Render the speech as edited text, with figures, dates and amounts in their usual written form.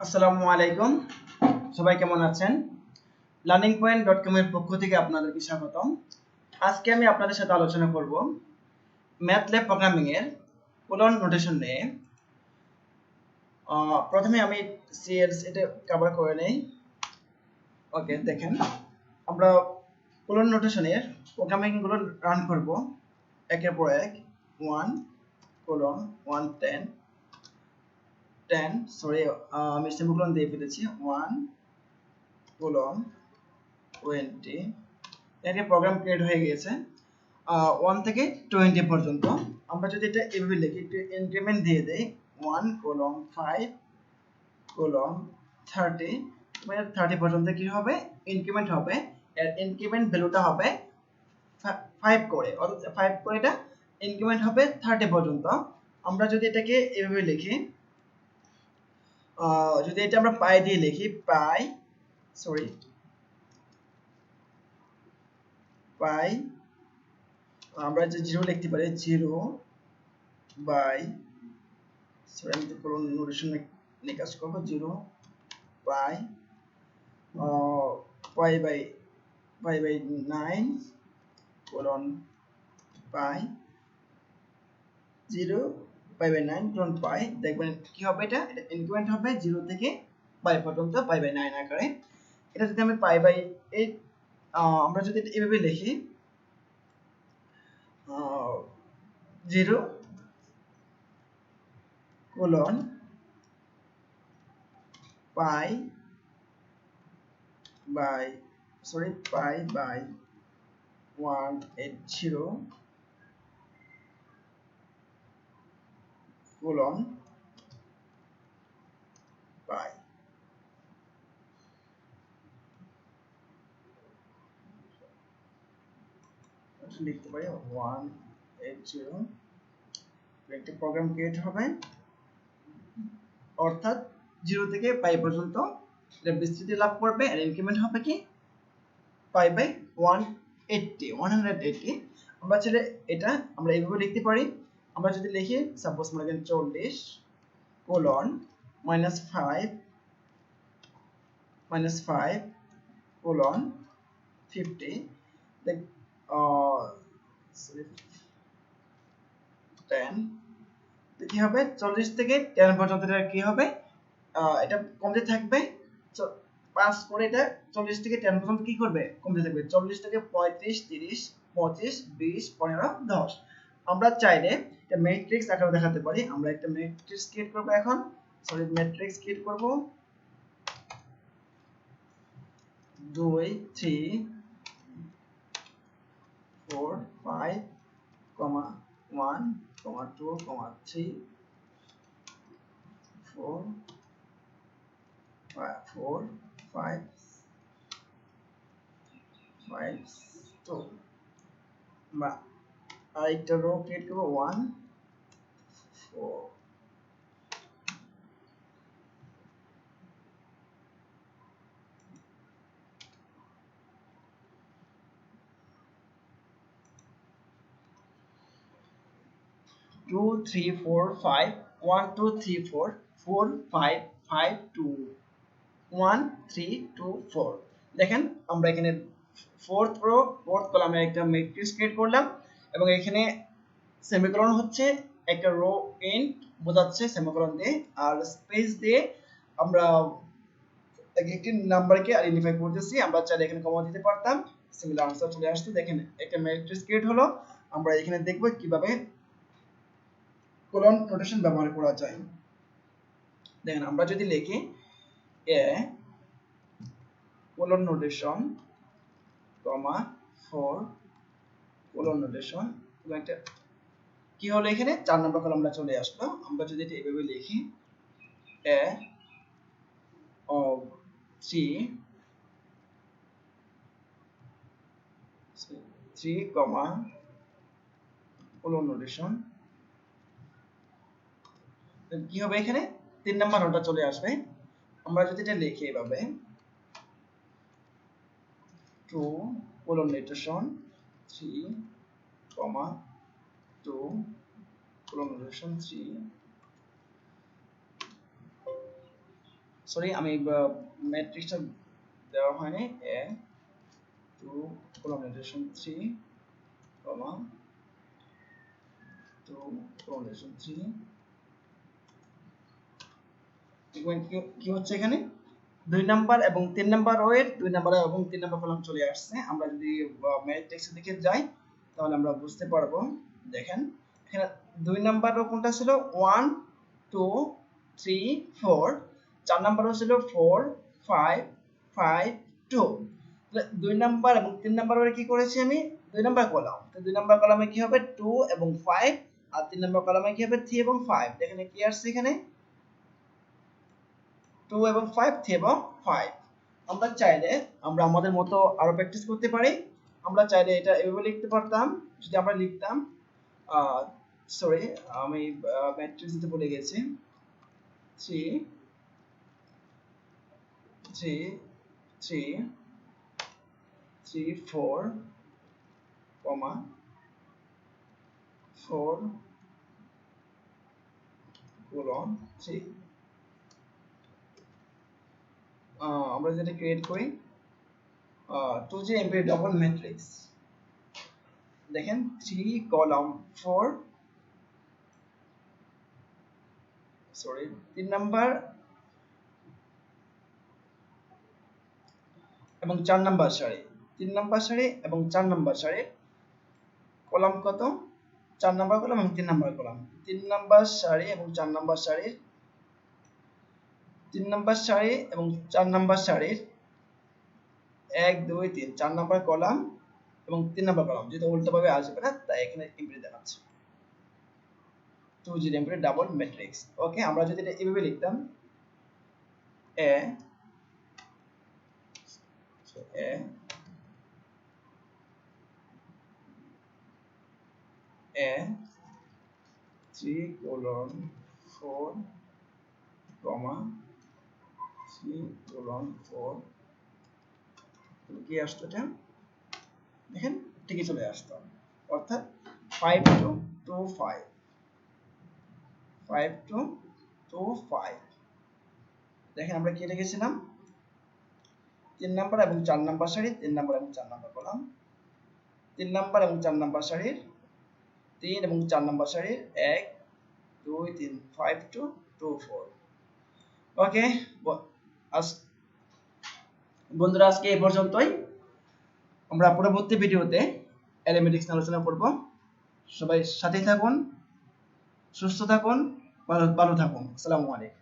আসসালামু আলাইকুম, সবাই কেমন আছেন? learningpoint.com এর পক্ষ থেকে আপনাদেরকে স্বাগতম। আজকে আমি আপনাদের সাথে আলোচনা করব ম্যাথল্যাব প্রোগ্রামিং এর কোলন নোটেশন নিয়ে। প্রথমে আমি সিএলস এটা কভার করে নেই। ওকে, দেখেন আমরা কোলন নোটেশনের প্রোগ্রামিং গুলো রান করব একের পর এক। 1 কোলন 110 সরি, আমি সেমিকোলন দিয়ে ফেলেছি। 1 কোলন 20 এর প্রোগ্রাম ক্রিয়েট হয়ে গিয়েছে 1 থেকে 20 পর্যন্ত। আমরা যদি এটা এভাবে লিখি, একটু ইনক্রিমেন্ট দিয়ে দেই 1 কোলন 5 কোলন 30, মানে 30 পর্যন্ত কি হবে, ইনক্রিমেন্ট হবে। এর ইনক্রিমেন্ট ভ্যালুটা হবে 5 করে, অর্থাৎ 5 করে এটা ইনক্রিমেন্ট হবে 30 পর্যন্ত। আমরা যদি এটাকে এভাবে লিখি, যদি এটা আমরা পাই দিয়ে লিখি, পাই সরি পাই আমরা যে 0 লিখতে পারি, 0 বাই সরি আমি তো কোলন নোটেশন নিয়ে কাজ করব। 0 by pi by 9 colon pi 0 pi by 9 colon pi. দেখবেন কি হবে, এটা ইনক্রিমেন্ট হবে 0 থেকে পাই পর্যন্ত, পাই বাই 9 আকারে। এটা যদি আমি পাই বাই 8, আমরা যদি এটা এভাবে লিখি, 0 colon pi by pi by 180 colon pi. লিখতে পারি 180, একটা প্রোগ্রাম ক্রিয়েট হবে, অর্থাৎ 0 থেকে পাই পর্যন্ত এটা বিস্তৃতি লাভ করবে। আর ইনক্রিমেন্ট হবে কি, পাই বাই 180। আমরা চাইলে এটা আমরা এইভাবে লিখতে পারি। আমরা যদি লিখি, সাপোজ মনে করেন 40 কোলন -5 কোলন 50, দেখ 10, তো কি হবে, 40 থেকে 10 পর্যন্ত এটা কি হবে, এটা কমতে থাকবে। 5 করে এটা 40 থেকে 10 পর্যন্ত কি করবে, কমতে থাকবে। 40 থেকে 35, 30, 25, 20, 15, 10। আমরা চাইলে এটা ম্যাট্রিক্স আকারে দেখাতে পারি। আমরা একটা ম্যাট্রিক্স ক্রিয়েট করব এখন, ম্যাট্রিক্স ক্রিয়েট করব 2 3 4 5 1 2 3 4 5 2। বা আরেকটা রো ক্রিয়েট করব 1 4 2 3 4 5 1 2 3 4 4 5 5 2 1 3 2 4। দেখেন আমরা এখানে ফোর্থ কলামে একটা ম্যাট্রিক্স ক্রিয়েট করলাম, এবং এখানে সেমিকোলন হচ্ছে একটা রো এন্ড বোঝাচ্ছে সেমিকোলন দিয়ে, আর স্পেস দিয়ে আমরা একটি নাম্বারকে আইডেন্টিফাই করতেছি। আমরা চাইলে এখানে কমা দিতে পারতাম, সিমিলার আনসার চলে আসতো। দেখেন একটা ম্যাট্রিক্স ক্রিয়েট হলো। আমরা এখানে দেখব কিভাবে কোলন নোটেশন ব্যবহার করা যায়। দেখেন আমরা যদি লিখি এ কোলন নোটেশন কমা 4 কোলন নোটেশন, এবং একটা কি হলো, এখানে 4 নম্বর কলামটা চলে আসলো। আমরা যদি এটা এভাবে লিখি, এ of 3 কমা কোলন নোটেশন, কি হবে, এখানে 3 নাম্বার নোটটা চলে আসবে। আমরা যদি এটা লিখি এভাবে 2 কোলন নোটেশন 3 কমা 2 কোলন নোটেশন 3 সরি আমি ম্যাট্রিক্সটা দেওয়া হয়নি এ 2 colonization 3 comma 2 colonization 3 ইকুয়াল কি হচ্ছে এখানে 2 নাম্বার এবং 3 নাম্বার রোয়ের 2 নাম্বার এবং 3 নাম্বার কলাম চলে আসছে আমরা যদি ম্যাট্রিক্সের দিকে যাই তাহলে আমরা বুঝতে পারবো দেখেন এখানে 2 নাম্বার রো কোনটা ছিল 1 2 3 4 4 নাম্বার রো ছিল 4 5 5 2 তাহলে 2 নাম্বার এবং 3 নাম্বার রোয়ে কি করেছি আমি 2 নাম্বার কলাম তো 2 নাম্বার কলামে কি হবে 2 এবং 5 আর 3 নাম্বার কলামে কি হবে 3 এবং 5 দেখেন কি আসছে এখানে 2 এবং 5 3 এবং 5 আমরা চাইলে আমরা আমাদের মতো আরো প্র্যাকটিস করতে পারি আমরা চাইলে এটা এভাবে লিখতে পারতাম যদি আমরা লিখতাম সরি আমি ম্যাট্রিক্স দিতে ভুলে গেছি 3 3 3 3 4 comma 4 colon 3 আমরা যেটা ক্রিয়েট করি 2G এমপি ডবল ম্যাট্রিক্স দেখেন 3 কলাম 4 সরি 3 নাম্বার এবং 4 নাম্বার সারি 3 নাম্বার সারি এবং 4 নাম্বার সারি কলাম কত 4 নাম্বার কলাম এবং 3 নাম্বার কলাম 3 নাম্বার সারি এবং 4 নাম্বার সারির 3 নাম্বার সারি এবং 4 নাম্বার সারির 1 2 3 4 নাম্বার কলাম এবং 3 নাম্বার কলাম যেটা উল্টোভাবে আসবে না তাই এখানে ইমপ্লিট দেখাচ্ছে 2G এমপি ডাবল ম্যাট্রিক্স ওকে আমরা যদি এটা এভাবে লিখতাম a a a 3 colon 4 comma 3 colon 4 কি আসতো এটা দেখেন ঠিকই চলে আসতো অর্থাৎ 5 to 2 5 5 to 2 5 দেখেন আমরা কি লিখেছিলাম 3 নাম্বার এবং 4 নাম্বার সারি 3 নাম্বার এবং 4 নাম্বার কলাম 3 নাম্বার এবং 4 নাম্বার সারির 3 এবং 4 নাম্বার সারির 1 2 3 5 to 2 4 ওকে বন্ধুরা আজকে এই পর্যন্তই আমরা পরবর্তী ভিডিওতে অ্যারিথমেটিক্স নিয়ে আলোচনা করব সবাই সাথে থাকুন সুস্থ থাকুন ভালো থাকুন আসসালামু আলাইকুম